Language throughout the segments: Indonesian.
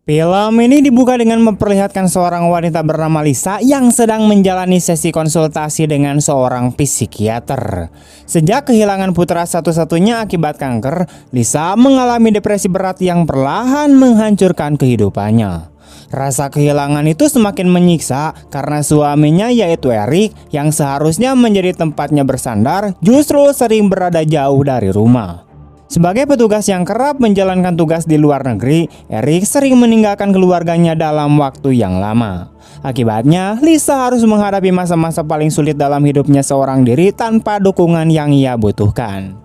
Film ini dibuka dengan memperlihatkan seorang wanita bernama Lisa yang sedang menjalani sesi konsultasi dengan seorang psikiater. Sejak kehilangan putra satu-satunya akibat kanker, Lisa mengalami depresi berat yang perlahan menghancurkan kehidupannya. Rasa kehilangan itu semakin menyiksa karena suaminya yaitu Eric yang seharusnya menjadi tempatnya bersandar justru sering berada jauh dari rumah. Sebagai petugas yang kerap menjalankan tugas di luar negeri, Eric sering meninggalkan keluarganya dalam waktu yang lama. Akibatnya, Lisa harus menghadapi masa-masa paling sulit dalam hidupnya seorang diri tanpa dukungan yang ia butuhkan.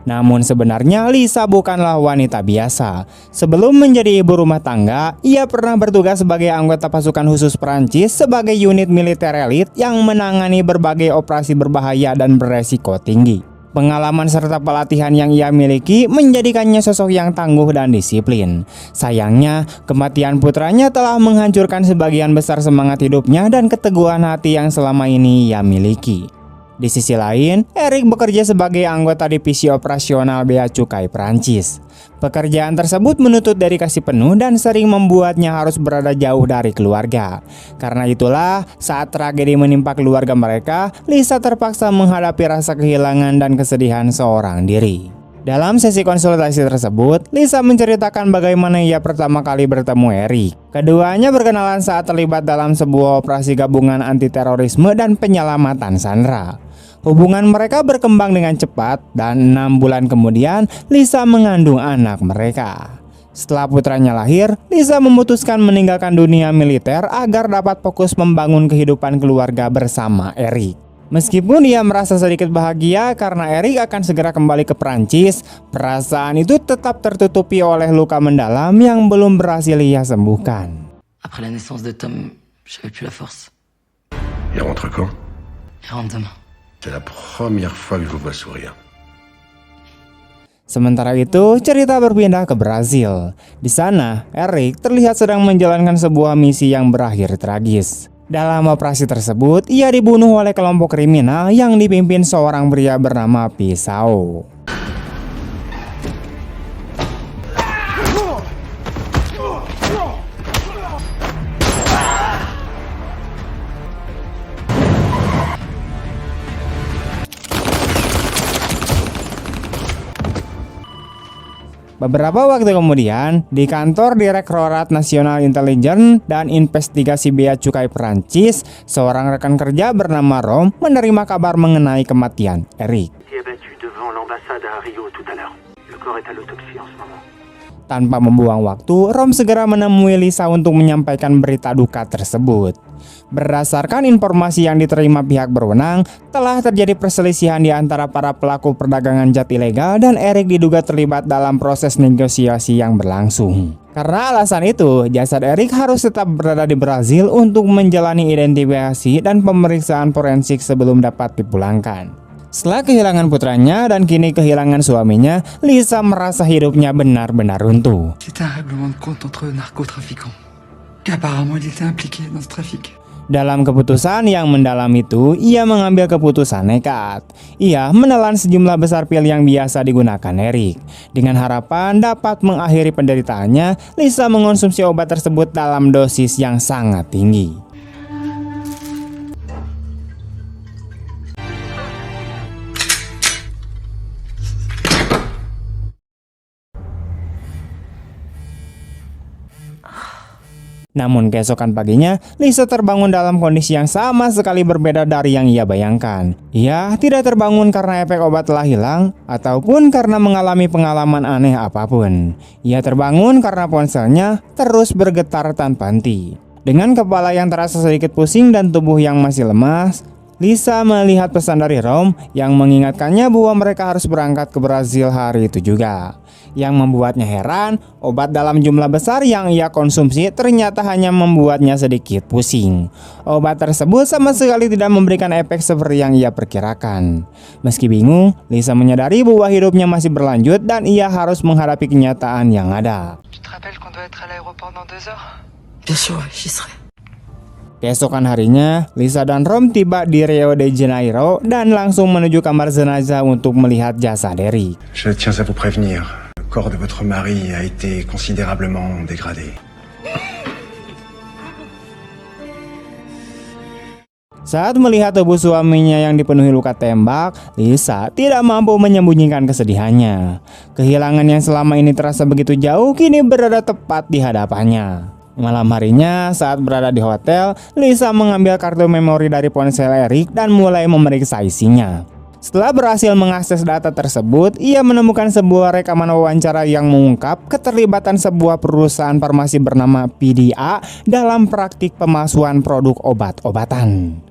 Namun sebenarnya Lisa bukanlah wanita biasa. Sebelum menjadi ibu rumah tangga, ia pernah bertugas sebagai anggota pasukan khusus Prancis sebagai unit militer elit yang menangani berbagai operasi berbahaya dan beresiko tinggi. Pengalaman serta pelatihan yang ia miliki menjadikannya sosok yang tangguh dan disiplin. Sayangnya, kematian putranya telah menghancurkan sebagian besar semangat hidupnya dan keteguhan hati yang selama ini ia miliki. Di sisi lain, Eric bekerja sebagai anggota divisi operasional Bea Cukai Prancis. Pekerjaan tersebut menuntut dedikasi penuh dan sering membuatnya harus berada jauh dari keluarga. Karena itulah, saat tragedi menimpa keluarga mereka, Lisa terpaksa menghadapi rasa kehilangan dan kesedihan seorang diri. Dalam sesi konsultasi tersebut, Lisa menceritakan bagaimana ia pertama kali bertemu Eric. Keduanya berkenalan saat terlibat dalam sebuah operasi gabungan anti terorisme dan penyelamatan sandera. Hubungan mereka berkembang dengan cepat dan 6 bulan kemudian Lisa mengandung anak mereka. Setelah putranya lahir, Lisa memutuskan meninggalkan dunia militer agar dapat fokus membangun kehidupan keluarga bersama Eric. Meskipun ia merasa sedikit bahagia karena Eric akan segera kembali ke Prancis, perasaan itu tetap tertutupi oleh luka mendalam yang belum berhasil ia sembuhkan. Après la naissance de Tom, j'avais plus la force. Il rentre quand? Il rentre demain. C'est la première fois que je vous vois sourire. Sementara itu, cerita berpindah ke Brazil. Di sana, Eric terlihat sedang menjalankan sebuah misi yang berakhir tragis. Dalam operasi tersebut, ia dibunuh oleh kelompok kriminal yang dipimpin seorang pria bernama Pisau. Beberapa waktu kemudian, di kantor Direktorat Nasional Intelijen dan Investigasi Bea Cukai Prancis, seorang rekan kerja bernama Rom menerima kabar mengenai kematian Eric. Tanpa membuang waktu, Rom segera menemui Lisa untuk menyampaikan berita duka tersebut. Berdasarkan informasi yang diterima pihak berwenang, telah terjadi perselisihan di antara para pelaku perdagangan zat ilegal dan Eric diduga terlibat dalam proses negosiasi yang berlangsung. Karena alasan itu, jasad Eric harus tetap berada di Brazil untuk menjalani identifikasi dan pemeriksaan forensik sebelum dapat dipulangkan. Setelah kehilangan putranya dan kini kehilangan suaminya, Lisa merasa hidupnya benar-benar runtuh. C'était un règlement de compte entre narcotrafiquants. Apparemment, il était impliqué dans ce trafic. Dalam keputusan yang mendalam itu, ia mengambil keputusan nekat. Ia menelan sejumlah besar pil yang biasa digunakan Eric. Dengan harapan dapat mengakhiri penderitaannya, Lisa mengonsumsi obat tersebut dalam dosis yang sangat tinggi. Namun keesokan paginya, Lisa terbangun dalam kondisi yang sama sekali berbeda dari yang ia bayangkan. Ia tidak terbangun karena efek obat telah hilang, ataupun karena mengalami pengalaman aneh apapun. Ia terbangun karena ponselnya terus bergetar tanpa henti. Dengan kepala yang terasa sedikit pusing dan tubuh yang masih lemas, Lisa melihat pesan dari Rom yang mengingatkannya bahwa mereka harus berangkat ke Brazil hari itu juga. Yang membuatnya heran, obat dalam jumlah besar yang ia konsumsi ternyata hanya membuatnya sedikit pusing. Obat tersebut sama sekali tidak memberikan efek seperti yang ia perkirakan. Meski bingung, Lisa menyadari bahwa hidupnya masih berlanjut dan ia harus menghadapi kenyataan yang ada. Tu te rappelles qu'on doit être à l'aéroport dans 2 heures? Bien sûr, j'y serai. Keesokan harinya, Lisa dan Rom tiba di Rio de Janeiro dan langsung menuju kamar jenazah untuk melihat jasad Eric. Je tiens à vous prévenir, le corps de votre mari a été considérablement dégradé. Saat melihat tubuh suaminya yang dipenuhi luka tembak, Lisa tidak mampu menyembunyikan kesedihannya. Kehilangan yang selama ini terasa begitu jauh kini berada tepat di hadapannya. Malam harinya saat berada di hotel, Lisa mengambil kartu memori dari ponsel Eric dan mulai memeriksa isinya. Setelah berhasil mengakses data tersebut, ia menemukan sebuah rekaman wawancara yang mengungkap keterlibatan sebuah perusahaan farmasi bernama PDA dalam praktik pemalsuan produk obat-obatan.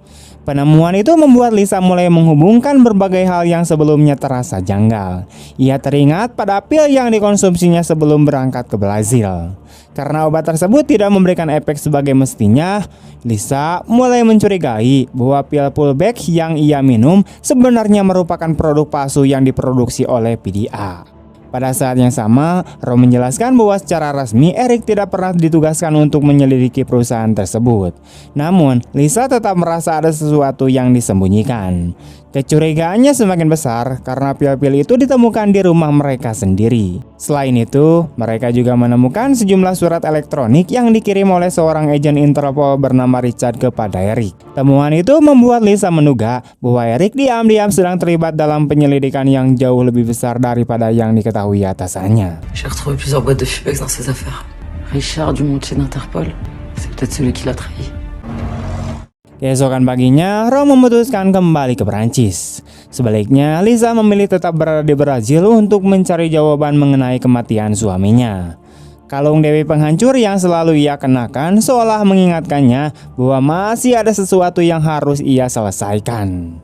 Penemuan itu membuat Lisa mulai menghubungkan berbagai hal yang sebelumnya terasa janggal. Ia teringat pada pil yang dikonsumsinya sebelum berangkat ke Brazil. Karena obat tersebut tidak memberikan efek sebagai mestinya, Lisa mulai mencurigai bahwa pil pullback yang ia minum sebenarnya merupakan produk palsu yang diproduksi oleh PDA. Pada saat yang sama, Rom menjelaskan bahwa secara resmi Eric tidak pernah ditugaskan untuk menyelidiki perusahaan tersebut. Namun, Lisa tetap merasa ada sesuatu yang disembunyikan. Kecurigaannya semakin besar karena pil-pil itu ditemukan di rumah mereka sendiri. Selain itu, mereka juga menemukan sejumlah surat elektronik yang dikirim oleh seorang agen Interpol bernama Richard kepada Eric. Temuan itu membuat Lisa menduga bahwa Eric diam-diam sedang terlibat dalam penyelidikan yang jauh lebih besar daripada yang diketahui atasannya. J'ai retrouvé plusieurs boîtes de Fupex dans ses affaires. Richard du Montier d'Interpol, c'est peut-être celui qui l'a trahi. Keesokan paginya, Rom memutuskan kembali ke Perancis. Sebaliknya, Lisa memilih tetap berada di Brazil untuk mencari jawaban mengenai kematian suaminya. Kalung Dewi Penghancur yang selalu ia kenakan seolah mengingatkannya bahwa masih ada sesuatu yang harus ia selesaikan.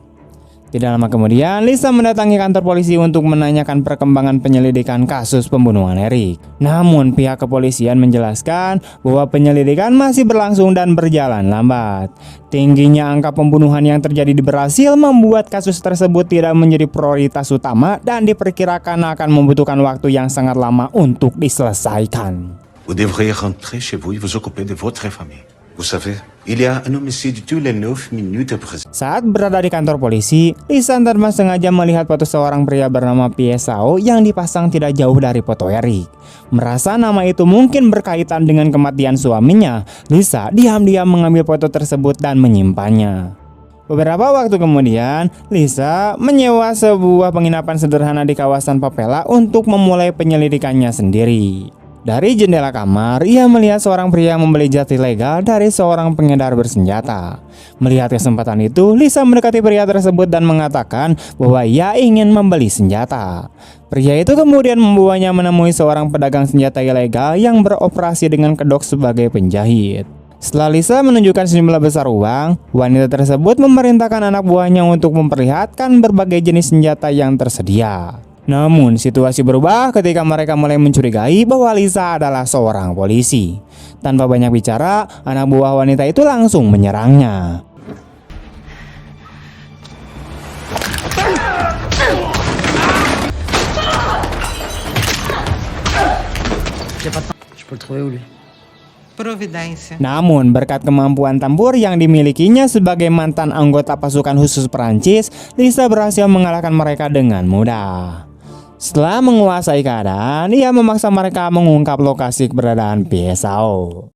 Tidak lama kemudian, Lisa mendatangi kantor polisi untuk menanyakan perkembangan penyelidikan kasus pembunuhan Eric. Namun pihak kepolisian menjelaskan bahwa penyelidikan masih berlangsung dan berjalan lambat. Tingginya angka pembunuhan yang terjadi di Brasil membuat kasus tersebut tidak menjadi prioritas utama dan diperkirakan akan membutuhkan waktu yang sangat lama untuk diselesaikan. Vous devriez rentrer chez vous et vous occuper de votre famille. Vous savez, il y a un homicide tous les 9 minutes presque. Saat berada di kantor polisi, Lisa tanpa sengaja melihat foto seorang pria bernama Piesao yang dipasang tidak jauh dari foto Eric. Merasa nama itu mungkin berkaitan dengan kematian suaminya, Lisa diam-diam mengambil foto tersebut dan menyimpannya. Beberapa waktu kemudian, Lisa menyewa sebuah penginapan sederhana di kawasan Papela untuk memulai penyelidikannya sendiri. Dari jendela kamar, ia melihat seorang pria membeli jat ilegal dari seorang pengedar bersenjata. Melihat kesempatan itu, Lisa mendekati pria tersebut dan mengatakan bahwa ia ingin membeli senjata. Pria itu kemudian membawanya menemui seorang pedagang senjata ilegal yang beroperasi dengan kedok sebagai penjahit. Setelah Lisa menunjukkan sejumlah besar uang, wanita tersebut memerintahkan anak buahnya untuk memperlihatkan berbagai jenis senjata yang tersedia. Namun situasi berubah ketika mereka mulai mencurigai bahwa Lisa adalah seorang polisi. Tanpa banyak bicara, anak buah wanita itu langsung menyerangnya. J'ai pas de temps. Je peux le trouver où lui? Providência. Namun berkat kemampuan tempur yang dimilikinya sebagai mantan anggota pasukan khusus Perancis, Lisa berhasil mengalahkan mereka dengan mudah. Setelah menguasai keadaan, ia memaksa mereka mengungkap lokasi keberadaan Piesao.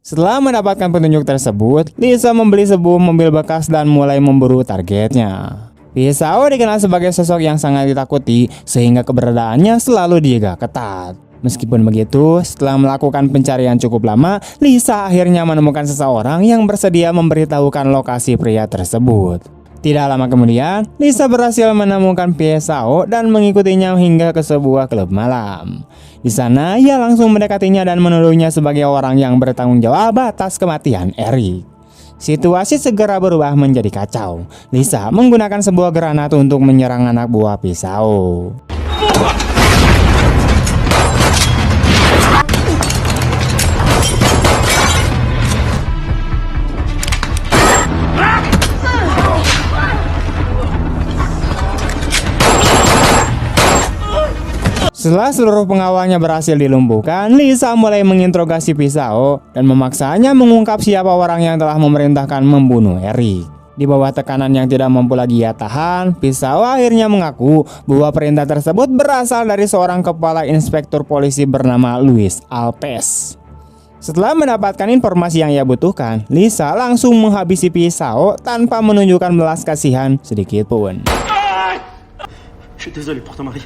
Setelah mendapatkan petunjuk tersebut, Lisa membeli sebuah mobil bekas dan mulai memburu targetnya. Piesao dikenal sebagai sosok yang sangat ditakuti sehingga keberadaannya selalu dijaga ketat. Meskipun begitu, setelah melakukan pencarian cukup lama, Lisa akhirnya menemukan seseorang yang bersedia memberitahukan lokasi pria tersebut. Tidak lama kemudian, Lisa berhasil menemukan Piesao dan mengikutinya hingga ke sebuah klub malam. Di sana, ia langsung mendekatinya dan menuduhnya sebagai orang yang bertanggung jawab atas kematian Eric. Situasi segera berubah menjadi kacau. Lisa menggunakan sebuah granat untuk menyerang anak buah Piesao. Setelah seluruh pengawalnya berhasil dilumpuhkan, Lisa mulai menginterogasi Piesao dan memaksanya mengungkap siapa orang yang telah memerintahkan membunuh Eric. Di bawah tekanan yang tidak mampu lagi ia tahan, Piesao akhirnya mengaku bahwa perintah tersebut berasal dari seorang kepala inspektur polisi bernama Luis Alpes. Setelah mendapatkan informasi yang ia butuhkan, Lisa langsung menghabisi pisau tanpa menunjukkan belas kasihan sedikit pun. Je suis désolé pour ton mari.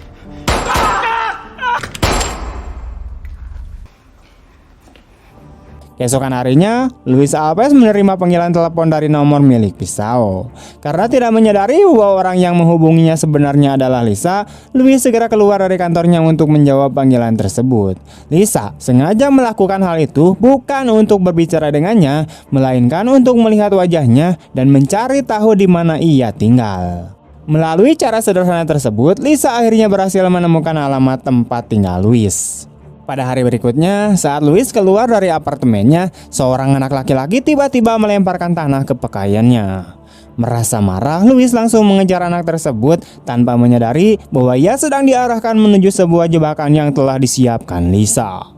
Keesokan harinya, Luis Alves menerima panggilan telepon dari nomor milik pisau. Karena tidak menyadari bahwa orang yang menghubunginya sebenarnya adalah Lisa, Luis segera keluar dari kantornya untuk menjawab panggilan tersebut. Lisa sengaja melakukan hal itu bukan untuk berbicara dengannya, melainkan untuk melihat wajahnya dan mencari tahu di mana ia tinggal. Melalui cara sederhana tersebut, Lisa akhirnya berhasil menemukan alamat tempat tinggal Luis. Pada hari berikutnya, saat Luis keluar dari apartemennya, seorang anak laki-laki tiba-tiba melemparkan tanah ke pakaiannya. Merasa marah, Luis langsung mengejar anak tersebut tanpa menyadari bahwa ia sedang diarahkan menuju sebuah jebakan yang telah disiapkan Lisa.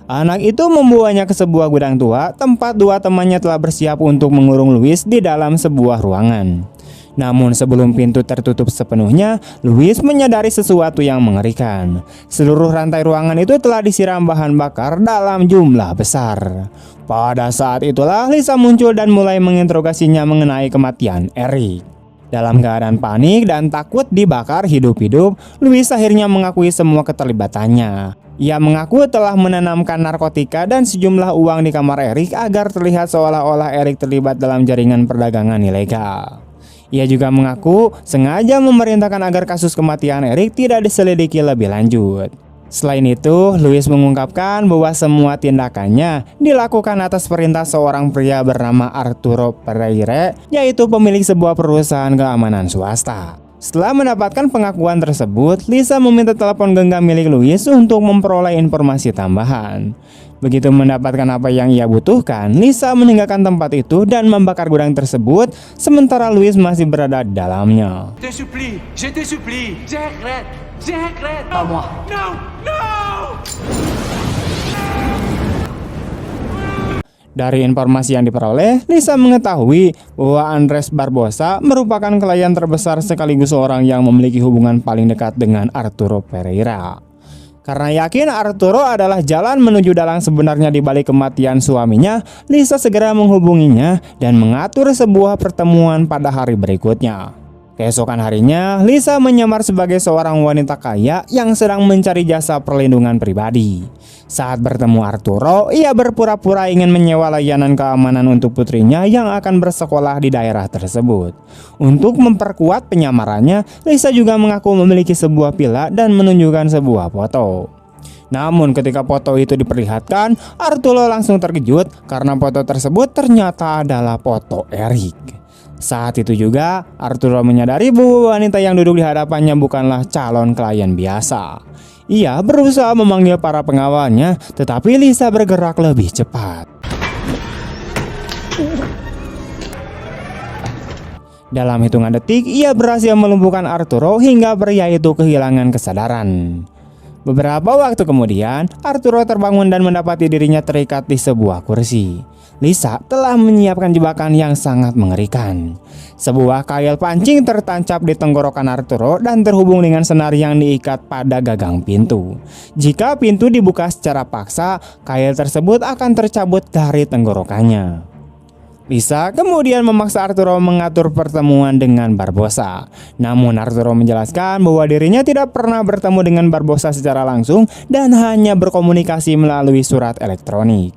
Anak itu membawanya ke sebuah gudang tua, tempat dua temannya telah bersiap untuk mengurung Luis di dalam sebuah ruangan. Namun sebelum pintu tertutup sepenuhnya, Luis menyadari sesuatu yang mengerikan. Seluruh rantai ruangan itu telah disiram bahan bakar dalam jumlah besar. Pada saat itulah Lisa muncul dan mulai menginterogasinya mengenai kematian Eric. Dalam keadaan panik dan takut dibakar hidup-hidup, Luis akhirnya mengakui semua keterlibatannya. Ia mengaku telah menanamkan narkotika dan sejumlah uang di kamar Eric agar terlihat seolah-olah Eric terlibat dalam jaringan perdagangan ilegal. Ia juga mengaku sengaja memerintahkan agar kasus kematian Eric tidak diselidiki lebih lanjut. Selain itu, Luis mengungkapkan bahwa semua tindakannya dilakukan atas perintah seorang pria bernama Arturo Pereira, yaitu pemilik sebuah perusahaan keamanan swasta. Setelah mendapatkan pengakuan tersebut, Lisa meminta telepon genggam milik Luis untuk memperoleh informasi tambahan. Begitu mendapatkan apa yang ia butuhkan, Lisa meninggalkan tempat itu dan membakar gudang tersebut, sementara Luis masih berada di dalamnya. Je te supplie, j'arrête, Pas moi. Dari informasi yang diperoleh, Lisa mengetahui bahwa Andres Barbosa merupakan klien terbesar sekaligus orang yang memiliki hubungan paling dekat dengan Arturo Pereira. Karena yakin Arturo adalah jalan menuju dalang sebenarnya di balik kematian suaminya, Lisa segera menghubunginya dan mengatur sebuah pertemuan pada hari berikutnya. Keesokan harinya, Lisa menyamar sebagai seorang wanita kaya yang sedang mencari jasa perlindungan pribadi. Saat bertemu Arturo, ia berpura-pura ingin menyewa layanan keamanan untuk putrinya yang akan bersekolah di daerah tersebut. Untuk memperkuat penyamarannya, Lisa juga mengaku memiliki sebuah pila dan menunjukkan sebuah foto. Namun ketika foto itu diperlihatkan, Arturo langsung terkejut karena foto tersebut ternyata adalah foto Eric. Saat itu juga, Arturo menyadari bahwa wanita yang duduk di hadapannya bukanlah calon klien biasa. Ia berusaha memanggil para pengawalnya, tetapi Lisa bergerak lebih cepat. Dalam hitungan detik, ia berhasil melumpuhkan Arturo hingga pria itu kehilangan kesadaran. Beberapa waktu kemudian, Arturo terbangun dan mendapati dirinya terikat di sebuah kursi. Lisa telah menyiapkan jebakan yang sangat mengerikan. Sebuah kail pancing tertancap di tenggorokan Arturo dan terhubung dengan senar yang diikat pada gagang pintu. Jika pintu dibuka secara paksa, kail tersebut akan tercabut dari tenggorokannya. Lisa kemudian memaksa Arturo mengatur pertemuan dengan Barbosa. Namun Arturo menjelaskan bahwa dirinya tidak pernah bertemu dengan Barbosa secara langsung dan hanya berkomunikasi melalui surat elektronik.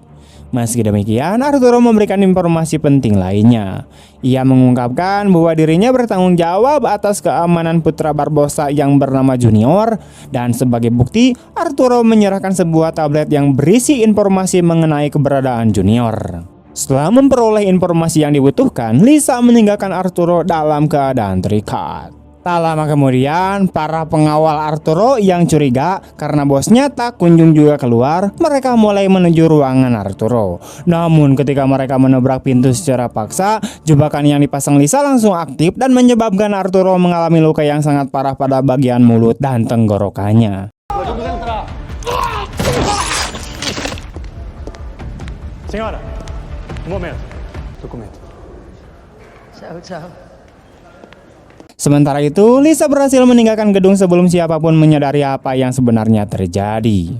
Meski demikian, Arturo memberikan informasi penting lainnya. Ia mengungkapkan bahwa dirinya bertanggung jawab atas keamanan putra Barbosa yang bernama Junior, dan sebagai bukti, Arturo menyerahkan sebuah tablet yang berisi informasi mengenai keberadaan Junior. Setelah memperoleh informasi yang dibutuhkan, Lisa meninggalkan Arturo dalam keadaan terikat. Tak lama kemudian, para pengawal Arturo yang curiga karena bosnya tak kunjung juga keluar, mereka mulai menuju ruangan Arturo. Namun ketika mereka menabrak pintu secara paksa, jebakan yang dipasang Lisa langsung aktif dan menyebabkan Arturo mengalami luka yang sangat parah pada bagian mulut dan tenggorokannya. Senhora, momento. Documento. Ciao. Sementara itu, Lisa berhasil meninggalkan gedung sebelum siapapun menyadari apa yang sebenarnya terjadi.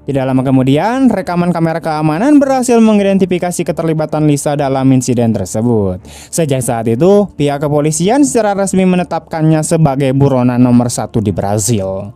Tidak lama kemudian, rekaman kamera keamanan berhasil mengidentifikasi keterlibatan Lisa dalam insiden tersebut. Sejak saat itu, pihak kepolisian secara resmi menetapkannya sebagai buronan nomor 1 di Brasil.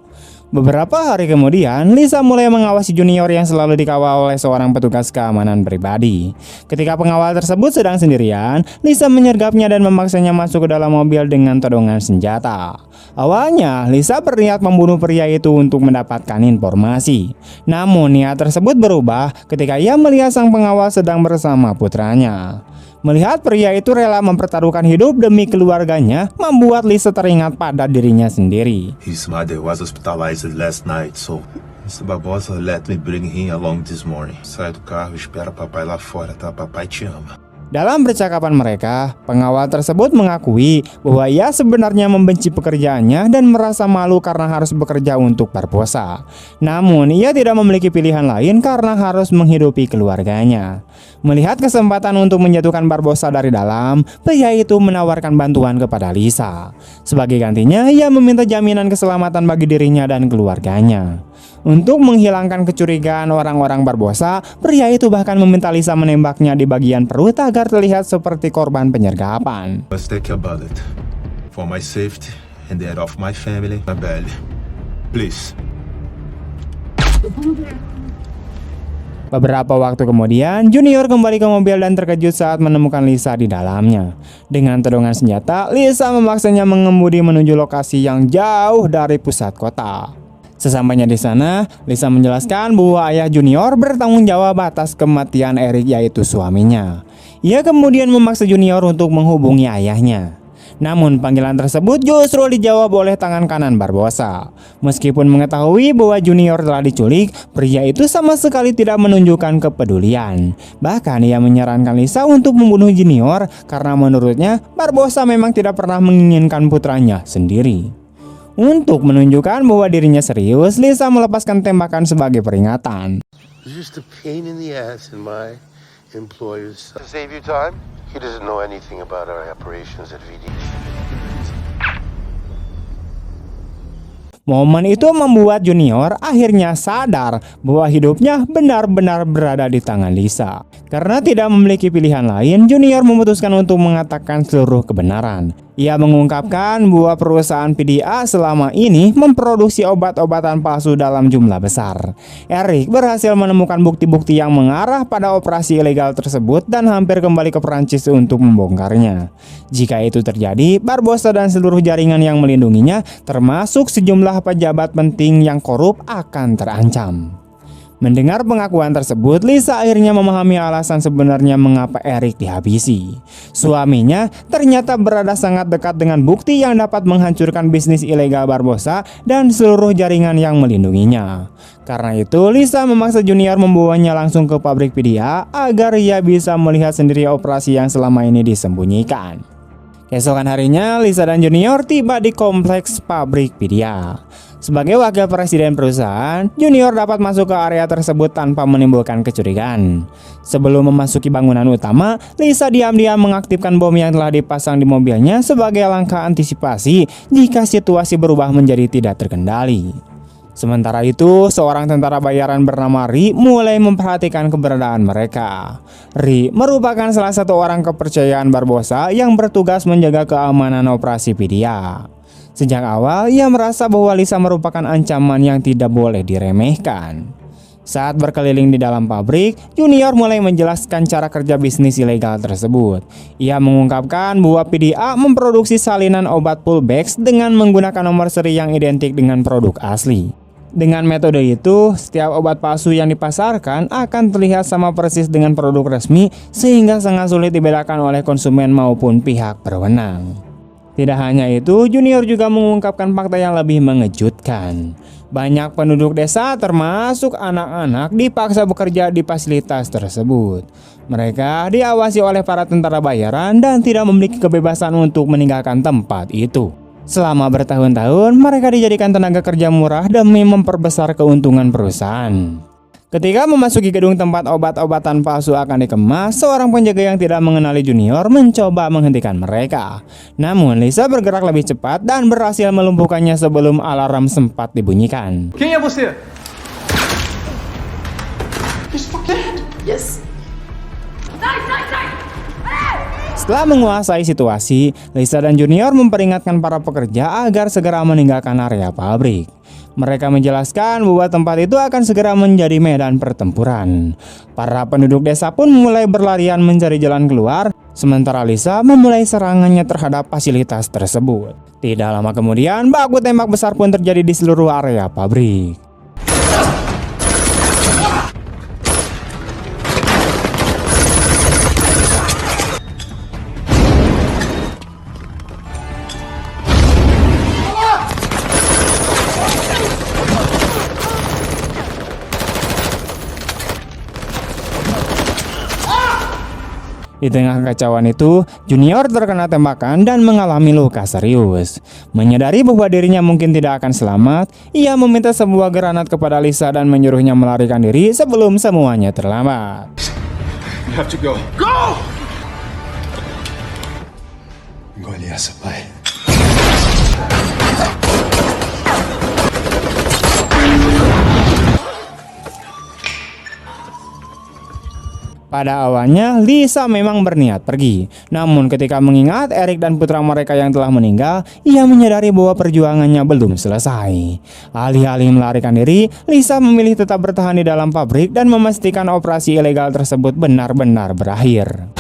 Beberapa hari kemudian, Lisa mulai mengawasi Junior yang selalu dikawal oleh seorang petugas keamanan pribadi. Ketika pengawal tersebut sedang sendirian, Lisa menyergapnya dan memaksanya masuk ke dalam mobil dengan todongan senjata. Awalnya, Lisa berniat membunuh pria itu untuk mendapatkan informasi. Namun, niat tersebut berubah ketika ia melihat sang pengawal sedang bersama putranya. Melihat pria itu rela mempertaruhkan hidup demi keluarganya, membuat Lisa teringat pada dirinya sendiri. His mother was hospitalized last night, so Mr. Barbosa let me bring him along this morning. Sai do carro, espera papai lá fora, tá? Papai te ama. Dalam percakapan mereka, pengawal tersebut mengakui bahwa ia sebenarnya membenci pekerjaannya dan merasa malu karena harus bekerja untuk Barbosa. Namun, ia tidak memiliki pilihan lain karena harus menghidupi keluarganya. Melihat kesempatan untuk menjatuhkan Barbosa dari dalam, pria itu menawarkan bantuan kepada Lisa. Sebagai gantinya, ia meminta jaminan keselamatan bagi dirinya dan keluarganya. Untuk menghilangkan kecurigaan orang-orang Barbosa, pria itu bahkan meminta Lisa menembaknya di bagian perut agar terlihat seperti korban penyergapan. Let's take about it. For my safety and that of my family, my belly. Please. Beberapa waktu kemudian, Junior kembali ke mobil dan terkejut saat menemukan Lisa di dalamnya. Dengan todongan senjata, Lisa memaksanya mengemudi menuju lokasi yang jauh dari pusat kota. Sesampainya di sana, Lisa menjelaskan bahwa ayah Junior bertanggung jawab atas kematian Eric, yaitu suaminya. Ia kemudian memaksa Junior untuk menghubungi ayahnya. Namun panggilan tersebut justru dijawab oleh tangan kanan Barbosa. Meskipun mengetahui bahwa Junior telah diculik, pria itu sama sekali tidak menunjukkan kepedulian. Bahkan ia menyarankan Lisa untuk membunuh Junior karena menurutnya Barbosa memang tidak pernah menginginkan putranya sendiri. Untuk menunjukkan bahwa dirinya serius, Lisa melepaskan tembakan sebagai peringatan. Just a pain in the ass in my employer's. To save you time, he doesn't know anything about our operations at VD. Momen itu membuat Junior akhirnya sadar bahwa hidupnya benar-benar berada di tangan Lisa. Karena tidak memiliki pilihan lain, Junior memutuskan untuk mengatakan seluruh kebenaran. Ia mengungkapkan bahwa perusahaan PDA selama ini memproduksi obat-obatan palsu dalam jumlah besar. Eric berhasil menemukan bukti-bukti yang mengarah pada operasi ilegal tersebut dan hampir kembali ke Prancis untuk membongkarnya. Jika itu terjadi, Barbosa dan seluruh jaringan yang melindunginya, termasuk sejumlah pejabat penting yang korup, akan terancam. Mendengar pengakuan tersebut, Lisa akhirnya memahami alasan sebenarnya mengapa Eric dihabisi. Suaminya ternyata berada sangat dekat dengan bukti yang dapat menghancurkan bisnis ilegal Barbosa dan seluruh jaringan yang melindunginya. Karena itu, Lisa memaksa Junior membawanya langsung ke pabrik PDA agar ia bisa melihat sendiri operasi yang selama ini disembunyikan. Keesokan harinya, Lisa dan Junior tiba di kompleks pabrik PDA. Sebagai wakil presiden perusahaan, Junior dapat masuk ke area tersebut tanpa menimbulkan kecurigaan. Sebelum memasuki bangunan utama, Lisa diam-diam mengaktifkan bom yang telah dipasang di mobilnya sebagai langkah antisipasi jika situasi berubah menjadi tidak terkendali. Sementara itu, seorang tentara bayaran bernama Ri mulai memperhatikan keberadaan mereka. Ri merupakan salah satu orang kepercayaan Barbosa yang bertugas menjaga keamanan operasi PDA. Sejak awal, ia merasa bahwa Lisa merupakan ancaman yang tidak boleh diremehkan. Saat berkeliling di dalam pabrik, Junior mulai menjelaskan cara kerja bisnis ilegal tersebut. Ia mengungkapkan bahwa PDA memproduksi salinan obat Pulbex dengan menggunakan nomor seri yang identik dengan produk asli. Dengan metode itu, setiap obat palsu yang dipasarkan akan terlihat sama persis dengan produk resmi, sehingga sangat sulit dibedakan oleh konsumen maupun pihak berwenang. Tidak hanya itu, Junior juga mengungkapkan fakta yang lebih mengejutkan. Banyak penduduk desa termasuk anak-anak dipaksa bekerja di fasilitas tersebut. Mereka diawasi oleh para tentara bayaran dan tidak memiliki kebebasan untuk meninggalkan tempat itu. Selama bertahun-tahun, mereka dijadikan tenaga kerja murah demi memperbesar keuntungan perusahaan. Ketika memasuki gedung tempat obat-obatan palsu akan dikemas, seorang penjaga yang tidak mengenali Junior mencoba menghentikan mereka. Namun Lisa bergerak lebih cepat dan berhasil melumpuhkannya sebelum alarm sempat dibunyikan. Quem é você? Yes. Setelah menguasai situasi, Lisa dan Junior memperingatkan para pekerja agar segera meninggalkan area pabrik. Mereka menjelaskan bahwa tempat itu akan segera menjadi medan pertempuran. Para penduduk desa pun mulai berlarian mencari jalan keluar, sementara Lisa memulai serangannya terhadap fasilitas tersebut. Tidak lama kemudian, baku tembak besar pun terjadi di seluruh area pabrik. Di tengah kekacauan itu, Junior terkena tembakan dan mengalami luka serius. Menyadari bahwa dirinya mungkin tidak akan selamat, ia meminta sebuah granat kepada Lisa dan menyuruhnya melarikan diri sebelum semuanya terlambat. You have to go. Go! Engole essa, pai. Pada awalnya, Lisa memang berniat pergi. Namun ketika mengingat Eric dan putra mereka yang telah meninggal, ia menyadari bahwa perjuangannya belum selesai. Alih-alih melarikan diri, Lisa memilih tetap bertahan di dalam pabrik dan memastikan operasi ilegal tersebut benar-benar berakhir.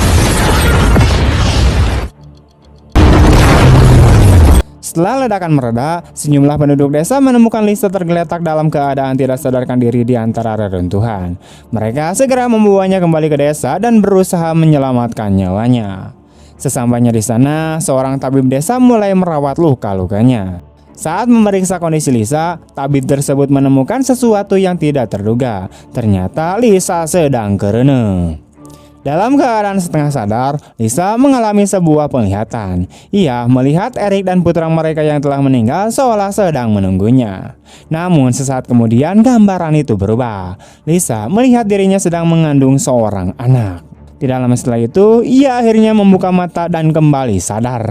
Setelah ledakan mereda, sejumlah penduduk desa menemukan Lisa tergeletak dalam keadaan tidak sadarkan diri di antara reruntuhan. Mereka segera membawanya kembali ke desa dan berusaha menyelamatkan nyawanya. Sesampainya di sana, seorang tabib desa mulai merawat luka-lukanya. Saat memeriksa kondisi Lisa, tabib tersebut menemukan sesuatu yang tidak terduga. Ternyata Lisa sedang kereneng. Dalam keadaan setengah sadar, Lisa mengalami sebuah penglihatan. Ia melihat Eric dan putra mereka yang telah meninggal seolah sedang menunggunya. Namun sesaat kemudian gambaran itu berubah. Lisa melihat dirinya sedang mengandung seorang anak. Tidak lama setelah itu, ia akhirnya membuka mata dan kembali sadar.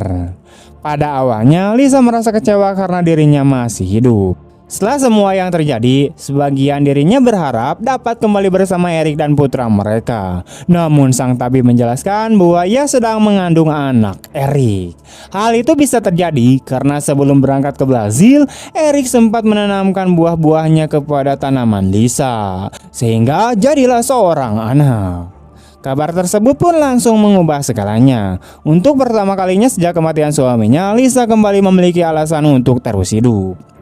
Pada awalnya, Lisa merasa kecewa karena dirinya masih hidup. Setelah semua yang terjadi, sebagian dirinya berharap dapat kembali bersama Eric dan putra mereka. Namun sang tabib menjelaskan bahwa ia sedang mengandung anak Eric. Hal itu bisa terjadi karena sebelum berangkat ke Brazil, Eric sempat menanamkan buah-buahnya kepada tanaman Lisa, sehingga jadilah seorang anak. Kabar tersebut pun langsung mengubah segalanya. Untuk pertama kalinya sejak kematian suaminya, Lisa kembali memiliki alasan untuk terus hidup.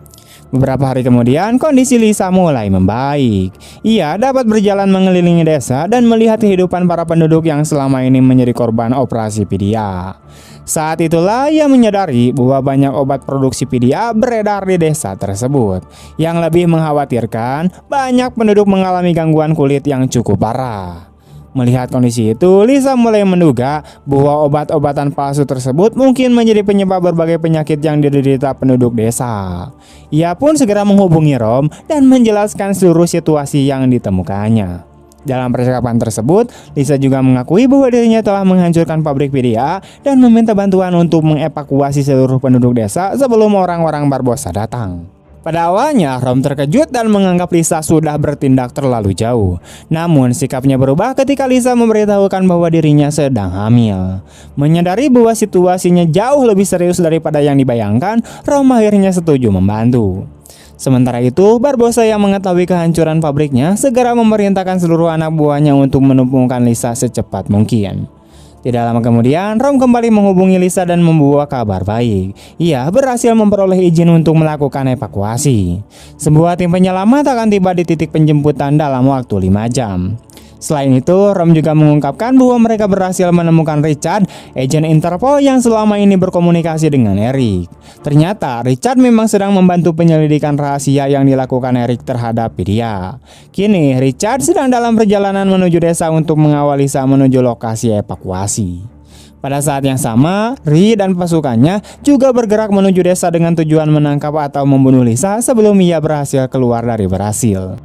Beberapa hari kemudian, kondisi Lisa mulai membaik. Ia dapat berjalan mengelilingi desa dan melihat kehidupan para penduduk yang selama ini menjadi korban operasi PDA. Saat itulah ia menyadari bahwa banyak obat produksi PDA beredar di desa tersebut. Yang lebih mengkhawatirkan, banyak penduduk mengalami gangguan kulit yang cukup parah. Melihat kondisi itu, Lisa mulai menduga bahwa obat-obatan palsu tersebut mungkin menjadi penyebab berbagai penyakit yang diderita penduduk desa. Ia pun segera menghubungi Rom dan menjelaskan seluruh situasi yang ditemukannya. Dalam percakapan tersebut, Lisa juga mengakui bahwa dirinya telah menghancurkan pabrik PDA dan meminta bantuan untuk mengevakuasi seluruh penduduk desa sebelum orang-orang Barbosa datang. Pada awalnya, Rom terkejut dan menganggap Lisa sudah bertindak terlalu jauh. Namun, sikapnya berubah ketika Lisa memberitahukan bahwa dirinya sedang hamil. Menyadari bahwa situasinya jauh lebih serius daripada yang dibayangkan, Rom akhirnya setuju membantu. Sementara itu, Barbosa yang mengetahui kehancuran pabriknya segera memerintahkan seluruh anak buahnya untuk menemukan Lisa secepat mungkin. Tidak lama kemudian, Rom kembali menghubungi Lisa dan membawa kabar baik. Ia berhasil memperoleh izin untuk melakukan evakuasi. Sebuah tim penyelamat akan tiba di titik penjemputan dalam waktu 5 jam. Selain itu, Rom juga mengungkapkan bahwa mereka berhasil menemukan Richard, agen Interpol yang selama ini berkomunikasi dengan Eric. Ternyata, Richard memang sedang membantu penyelidikan rahasia yang dilakukan Eric terhadap Lydia. Kini, Richard sedang dalam perjalanan menuju desa untuk mengawal Lisa menuju lokasi evakuasi. Pada saat yang sama, Ri dan pasukannya juga bergerak menuju desa dengan tujuan menangkap atau membunuh Lisa sebelum ia berhasil keluar dari Brasil.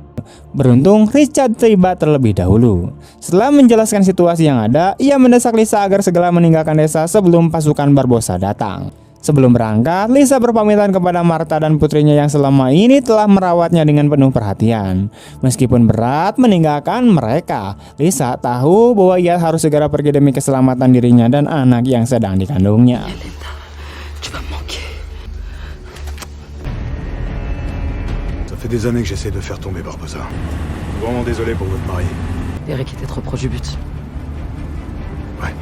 Beruntung, Richard tiba terlebih dahulu. Setelah menjelaskan situasi yang ada, ia mendesak Lisa agar segera meninggalkan desa sebelum pasukan Barbosa datang. Sebelum berangkat, Lisa berpamitan kepada Martha dan putrinya yang selama ini telah merawatnya dengan penuh perhatian. Meskipun berat meninggalkan mereka, Lisa tahu bahwa ia harus segera pergi demi keselamatan dirinya dan anak yang sedang dikandungnya. Tu vas me manquer. Ça fait des années que j'essaie de faire tomber Barbosa. Vraiment désolé pour votre mari. Eric était trop proche du but. Ouais.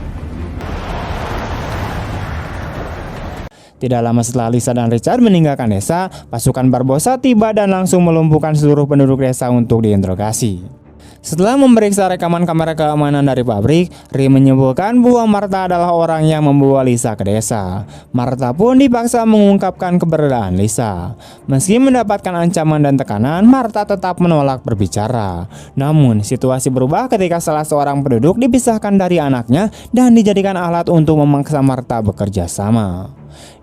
Tidak lama setelah Lisa dan Richard meninggalkan desa, pasukan Barbosa tiba dan langsung melumpuhkan seluruh penduduk desa untuk diinterogasi. Setelah memeriksa rekaman kamera keamanan dari pabrik, Ri menyimpulkan bahwa Martha adalah orang yang membawa Lisa ke desa. Martha pun dipaksa mengungkapkan keberadaan Lisa. Meski mendapatkan ancaman dan tekanan, Martha tetap menolak berbicara. Namun, situasi berubah ketika salah seorang penduduk dipisahkan dari anaknya dan dijadikan alat untuk memaksa Martha bekerja sama.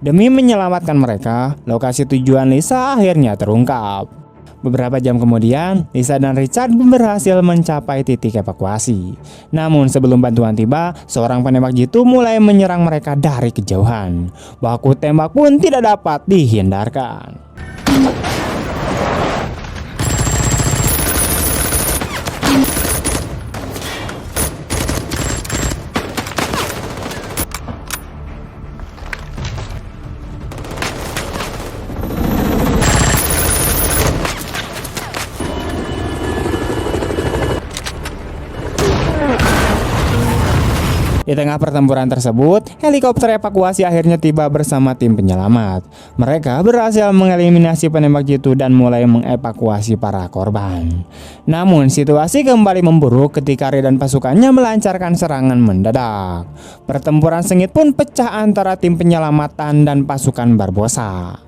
Demi menyelamatkan mereka, lokasi tujuan Lisa akhirnya terungkap. Beberapa jam kemudian, Lisa dan Richard berhasil mencapai titik evakuasi. Namun sebelum bantuan tiba, seorang penembak jitu mulai menyerang mereka dari kejauhan. Baku tembak pun tidak dapat dihindarkan. Di tengah pertempuran tersebut, helikopter evakuasi akhirnya tiba bersama tim penyelamat. Mereka berhasil mengeliminasi penembak jitu dan mulai mengevakuasi para korban. Namun, situasi kembali memburuk ketika Ri dan pasukannya melancarkan serangan mendadak. Pertempuran sengit pun pecah antara tim penyelamatan dan pasukan Barbosa.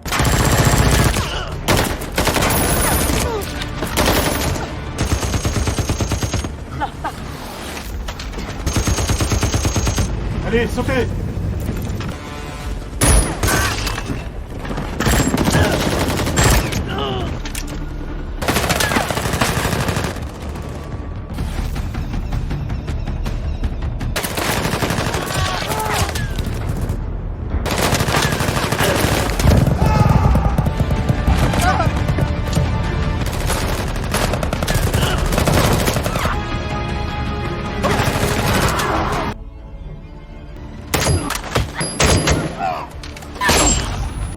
Allez, sautez!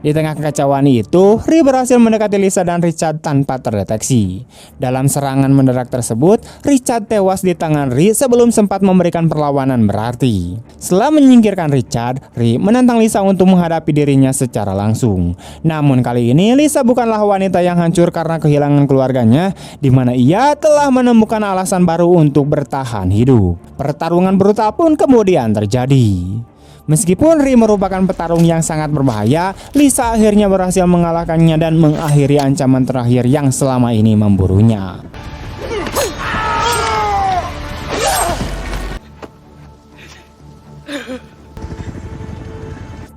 Di tengah kekacauan itu, Ri berhasil mendekati Lisa dan Richard tanpa terdeteksi. Dalam serangan mendadak tersebut, Richard tewas di tangan Ri sebelum sempat memberikan perlawanan berarti. Setelah menyingkirkan Richard, Ri menantang Lisa untuk menghadapi dirinya secara langsung. Namun kali ini Lisa bukanlah wanita yang hancur karena kehilangan keluarganya, di mana ia telah menemukan alasan baru untuk bertahan hidup. Pertarungan brutal pun kemudian terjadi. Meskipun Ri merupakan petarung yang sangat berbahaya, Lisa akhirnya berhasil mengalahkannya dan mengakhiri ancaman terakhir yang selama ini memburunya.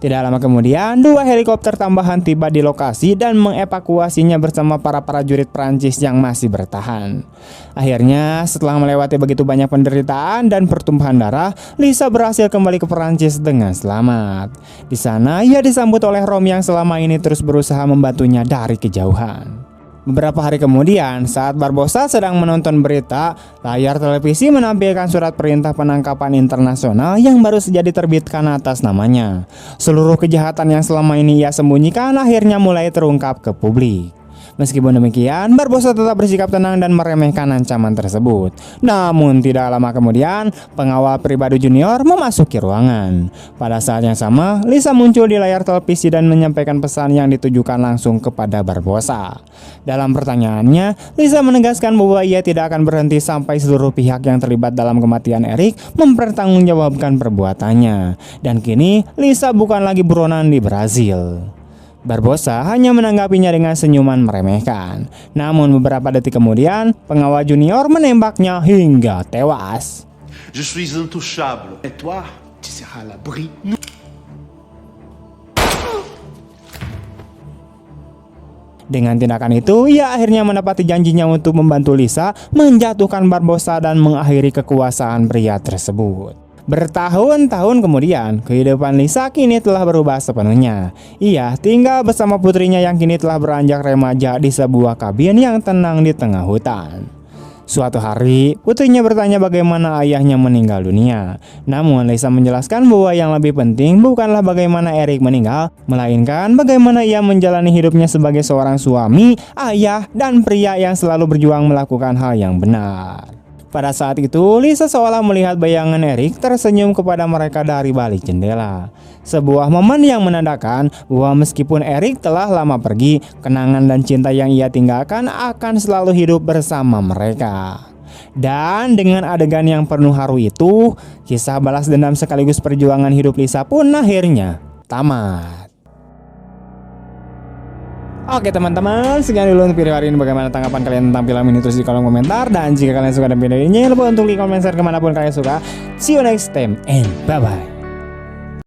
Tidak lama kemudian, 2 helikopter tambahan tiba di lokasi dan mengevakuasinya bersama para prajurit Prancis yang masih bertahan. Akhirnya, setelah melewati begitu banyak penderitaan dan pertumpahan darah, Lisa berhasil kembali ke Prancis dengan selamat. Di sana, ia disambut oleh Rom yang selama ini terus berusaha membantunya dari kejauhan. Beberapa hari kemudian, saat Barbosa sedang menonton berita, layar televisi menampilkan surat perintah penangkapan internasional yang baru saja diterbitkan atas namanya. Seluruh kejahatan yang selama ini ia sembunyikan akhirnya mulai terungkap ke publik. Meskipun demikian, Barbosa tetap bersikap tenang dan meremehkan ancaman tersebut. Namun tidak lama kemudian, pengawal pribadi Junior memasuki ruangan. Pada saat yang sama, Lisa muncul di layar televisi dan menyampaikan pesan yang ditujukan langsung kepada Barbosa. Dalam pertanyaannya, Lisa menegaskan bahwa ia tidak akan berhenti sampai seluruh pihak yang terlibat dalam kematian Eric mempertanggungjawabkan perbuatannya. Dan kini, Lisa bukan lagi buronan di Brazil. Barbosa hanya menanggapinya dengan senyuman meremehkan. Namun beberapa detik kemudian, pengawal Junior menembaknya hingga tewas. Je suis intouchable. Et toi, tu seras à l'abri. Dengan tindakan itu, ia akhirnya menepati janjinya untuk membantu Lisa menjatuhkan Barbosa dan mengakhiri kekuasaan pria tersebut. Bertahun-tahun kemudian, kehidupan Lisa kini telah berubah sepenuhnya. Ia tinggal bersama putrinya yang kini telah beranjak remaja di sebuah kabin yang tenang di tengah hutan. Suatu hari, putrinya bertanya bagaimana ayahnya meninggal dunia. Namun Lisa menjelaskan bahwa yang lebih penting bukanlah bagaimana Eric meninggal, melainkan bagaimana ia menjalani hidupnya sebagai seorang suami, ayah, dan pria yang selalu berjuang melakukan hal yang benar. Pada saat itu, Lisa seolah melihat bayangan Eric tersenyum kepada mereka dari balik jendela. Sebuah momen yang menandakan bahwa meskipun Eric telah lama pergi, kenangan dan cinta yang ia tinggalkan akan selalu hidup bersama mereka. Dan dengan adegan yang penuh haru itu, kisah balas dendam sekaligus perjuangan hidup Lisa pun akhirnya tamat. Oke teman-teman, sekian dulu untuk video hari ini. Bagaimana tanggapan kalian tentang film ini? Tulis di kolom komentar. Dan jika kalian suka dengan video ini, jangan lupa untuk like, comment, share kemanapun kalian suka. See you next time and bye-bye.